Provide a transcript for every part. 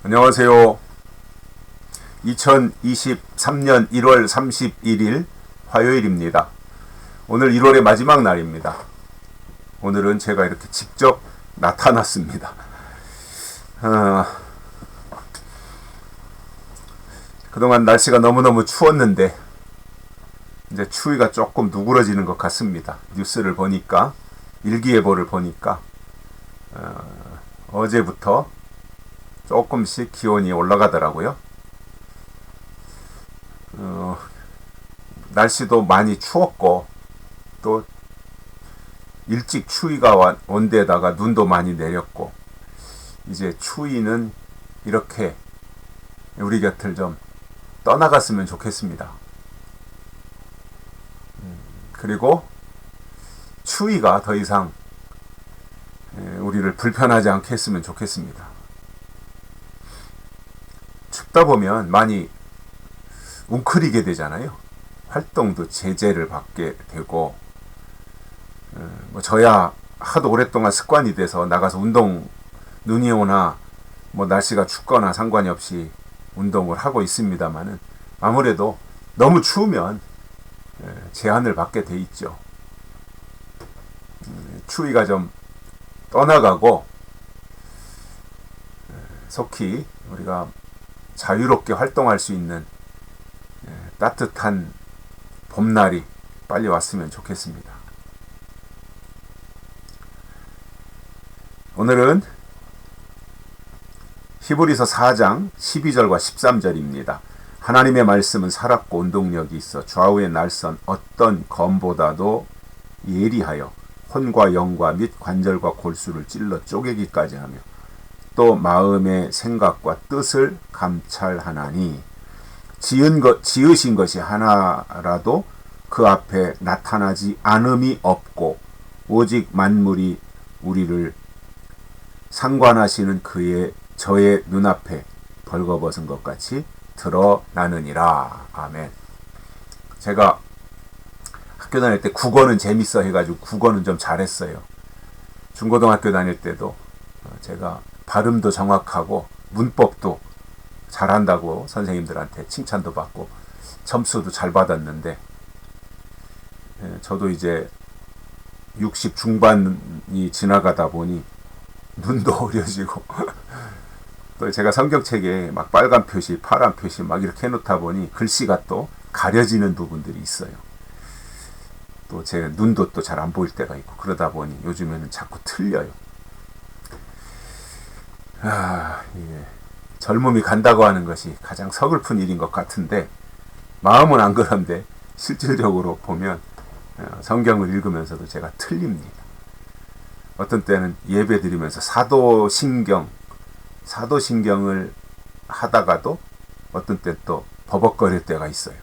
안녕하세요. 2023년 1월 31일 화요일입니다. 오늘 1월의 마지막 날입니다. 오늘은 제가 이렇게 직접 나타났습니다. 그동안 날씨가 너무너무 추웠는데 이제 추위가 조금 누그러지는 것 같습니다. 뉴스를 보니까, 일기예보를 보니까 어제부터 조금씩 기온이 올라가더라고요. 날씨도 많이 추웠고 또 일찍 추위가 온 데다가 눈도 많이 내렸고, 이제 추위는 이렇게 우리 곁을 좀 떠나갔으면 좋겠습니다. 그리고 추위가 더 이상 우리를 불편하지 않게 했으면 좋겠습니다. 춥다 보면 많이 웅크리게 되잖아요. 활동도 제재를 받게 되고, 저야 하도 오랫동안 습관이 돼서 나가서 운동, 눈이 오나 날씨가 춥거나 상관이 없이 운동을 하고 있습니다만은, 아무래도 너무 추우면 제한을 받게 돼 있죠. 추위가 좀 떠나가고 속히 우리가 자유롭게 활동할 수 있는 따뜻한 봄날이 빨리 왔으면 좋겠습니다. 오늘은 히브리서 4장 12절과 13절입니다. 하나님의 말씀은 살았고 운동력이 있어 좌우의 날선 어떤 검보다도 예리하여 혼과 영과 및 관절과 골수를 찔러 쪼개기까지 하며 또 마음의 생각과 뜻을 감찰하나니, 지으신 것이 하나라도 그 앞에 나타나지 않음이 없고 오직 만물이 우리를 상관하시는 저의 눈앞에 벌거벗은 것 같이 드러나느니라. 아멘. 제가 학교 다닐 때 국어는 재밌어 해가지고 국어는 좀 잘했어요. 중고등학교 다닐 때도 제가 발음도 정확하고 문법도 잘한다고 선생님들한테 칭찬도 받고 점수도 잘 받았는데, 저도 이제 60 중반이 지나가다 보니 눈도 어려지고 또 제가 성경책에 막 빨간 표시, 파란 표시 막 이렇게 해놓다 보니 글씨가 또 가려지는 부분들이 있어요. 또 제 눈도 또 잘 안 보일 때가 있고, 그러다 보니 요즘에는 자꾸 틀려요. 예. 젊음이 간다고 하는 것이 가장 서글픈 일인 것 같은데, 마음은 안 그런데 실질적으로 보면 성경을 읽으면서도 제가 틀립니다. 어떤 때는 예배 드리면서 사도신경을 하다가도 어떤 때 또 버벅거릴 때가 있어요.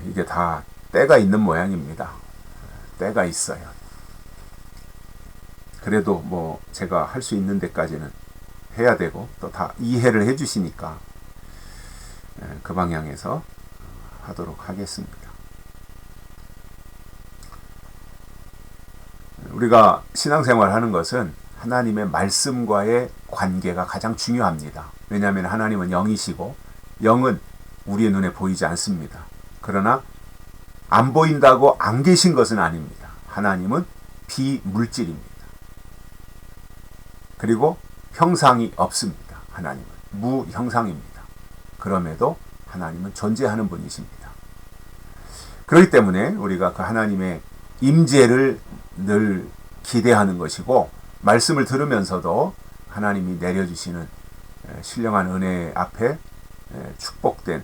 이게 다 때가 있는 모양입니다. 때가 있어요. 그래도 제가 할 수 있는 데까지는 해야 되고, 또 다 이해를 해주시니까 그 방향에서 하도록 하겠습니다. 우리가 신앙생활 하는 것은 하나님의 말씀과의 관계가 가장 중요합니다. 왜냐하면 하나님은 영이시고 영은 우리의 눈에 보이지 않습니다. 그러나 안 보인다고 안 계신 것은 아닙니다. 하나님은 비물질입니다. 그리고 형상이 없습니다. 하나님은 무형상입니다. 그럼에도 하나님은 존재하는 분이십니다. 그렇기 때문에 우리가 그 하나님의 임재를 늘 기대하는 것이고, 말씀을 들으면서도 하나님이 내려주시는 신령한 은혜 앞에 축복된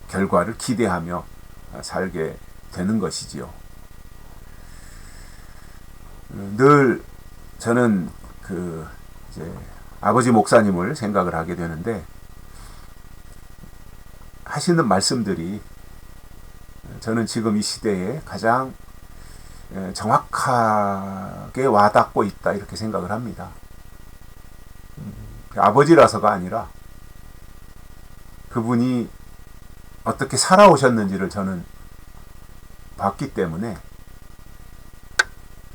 결과를 기대하며 살게 되는 것이지요. 늘 저는 이제 아버지 목사님을 생각을 하게 되는데, 하시는 말씀들이 저는 지금 이 시대에 가장 정확하게 와닿고 있다, 이렇게 생각을 합니다. 아버지라서가 아니라 그분이 어떻게 살아오셨는지를 저는 봤기 때문에,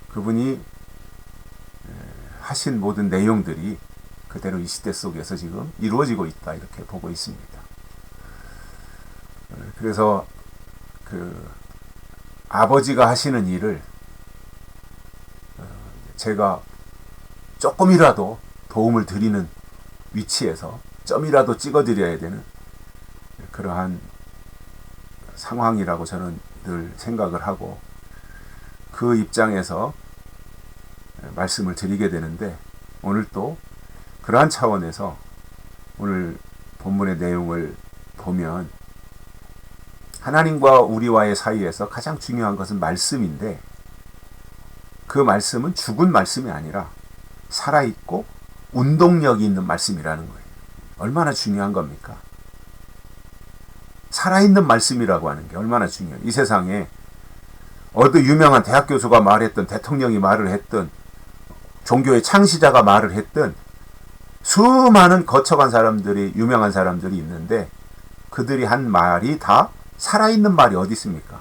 그분이 하신 모든 내용들이 그대로 이 시대 속에서 지금 이루어지고 있다, 이렇게 보고 있습니다. 그래서 아버지가 하시는 일을 제가 조금이라도 도움을 드리는 위치에서 점이라도 찍어드려야 되는 그러한 상황이라고 저는 늘 생각을 하고, 그 입장에서 말씀을 드리게 되는데, 오늘 또 그러한 차원에서 오늘 본문의 내용을 보면 하나님과 우리와의 사이에서 가장 중요한 것은 말씀인데, 그 말씀은 죽은 말씀이 아니라 살아있고 운동력이 있는 말씀이라는 거예요. 얼마나 중요한 겁니까? 살아있는 말씀이라고 하는 게 얼마나 중요해요. 이 세상에 어느 유명한 대학 교수가 말했던, 대통령이 말을 했던, 종교의 창시자가 말을 했던, 수많은 거쳐간 사람들이, 유명한 사람들이 있는데 그들이 한 말이 다 살아있는 말이 어디 있습니까?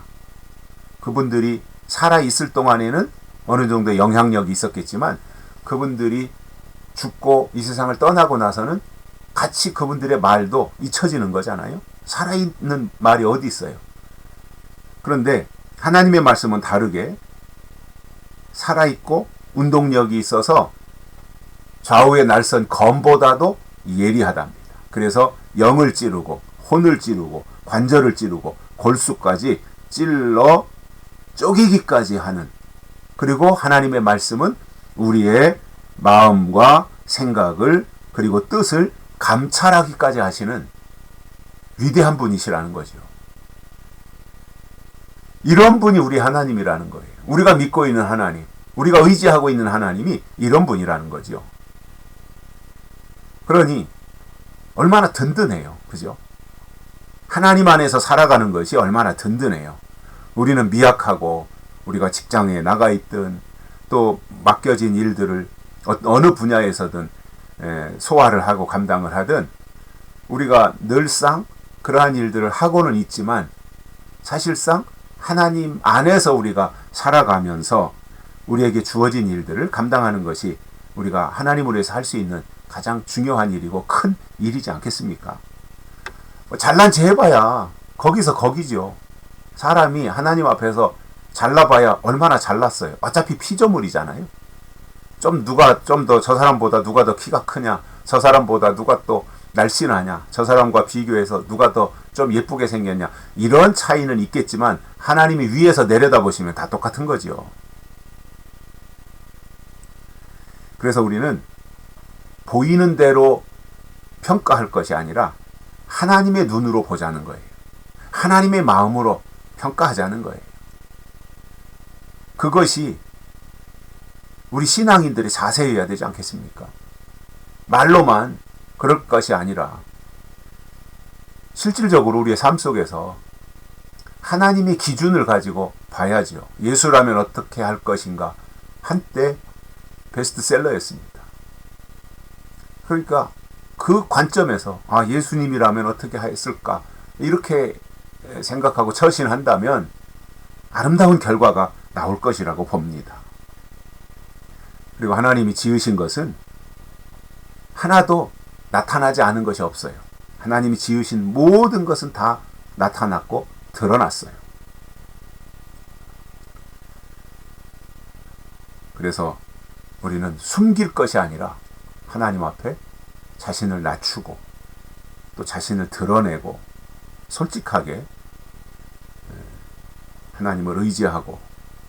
그분들이 살아있을 동안에는 어느 정도 영향력이 있었겠지만, 그분들이 죽고 이 세상을 떠나고 나서는 같이 그분들의 말도 잊혀지는 거잖아요. 살아있는 말이 어디 있어요? 그런데 하나님의 말씀은 다르게 살아있고 운동력이 있어서 좌우의 날선 검보다도 예리하답니다. 그래서 영을 찌르고 혼을 찌르고 관절을 찌르고 골수까지 찔러 쪼개기까지 하는, 그리고 하나님의 말씀은 우리의 마음과 생각을 그리고 뜻을 감찰하기까지 하시는 위대한 분이시라는 거죠. 이런 분이 우리 하나님이라는 거예요. 우리가 믿고 있는 하나님, 우리가 의지하고 있는 하나님이 이런 분이라는 거죠. 그러니 얼마나 든든해요. 그죠? 하나님 안에서 살아가는 것이 얼마나 든든해요. 우리는 미약하고, 우리가 직장에 나가 있든 또 맡겨진 일들을 어느 분야에서든 소화를 하고 감당을 하든, 우리가 늘상 그러한 일들을 하고는 있지만 사실상 하나님 안에서 우리가 살아가면서 우리에게 주어진 일들을 감당하는 것이 우리가 하나님으로 해서 할 수 있는 가장 중요한 일이고 큰 일이지 않겠습니까? 잘난 체 해봐야 거기서 거기죠. 사람이 하나님 앞에서 잘나봐야 얼마나 잘났어요. 어차피 피조물이잖아요. 좀 더 저 사람보다 누가 더 키가 크냐, 저 사람보다 누가 또 날씬하냐, 저 사람과 비교해서 누가 더 좀 예쁘게 생겼냐, 이런 차이는 있겠지만 하나님이 위에서 내려다보시면 다 똑같은 거지요. 그래서 우리는 보이는 대로 평가할 것이 아니라 하나님의 눈으로 보자는 거예요. 하나님의 마음으로 평가하자는 거예요. 그것이 우리 신앙인들이 자세히 해야 되지 않겠습니까? 말로만 그럴 것이 아니라 실질적으로 우리의 삶 속에서 하나님의 기준을 가지고 봐야죠. 예수라면 어떻게 할 것인가, 한때 베스트셀러였습니다. 그러니까 그 관점에서 예수님이라면 어떻게 했을까, 이렇게 생각하고 처신한다면 아름다운 결과가 나올 것이라고 봅니다. 그리고 하나님이 지으신 것은 하나도 나타나지 않은 것이 없어요. 하나님이 지으신 모든 것은 다 나타났고 드러났어요. 그래서 우리는 숨길 것이 아니라 하나님 앞에 자신을 낮추고 또 자신을 드러내고 솔직하게 하나님을 의지하고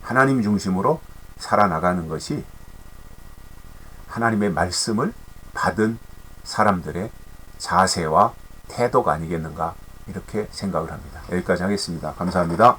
하나님 중심으로 살아나가는 것이 하나님의 말씀을 받은 사람들의 자세와 태도가 아니겠는가, 이렇게 생각을 합니다. 여기까지 하겠습니다. 감사합니다.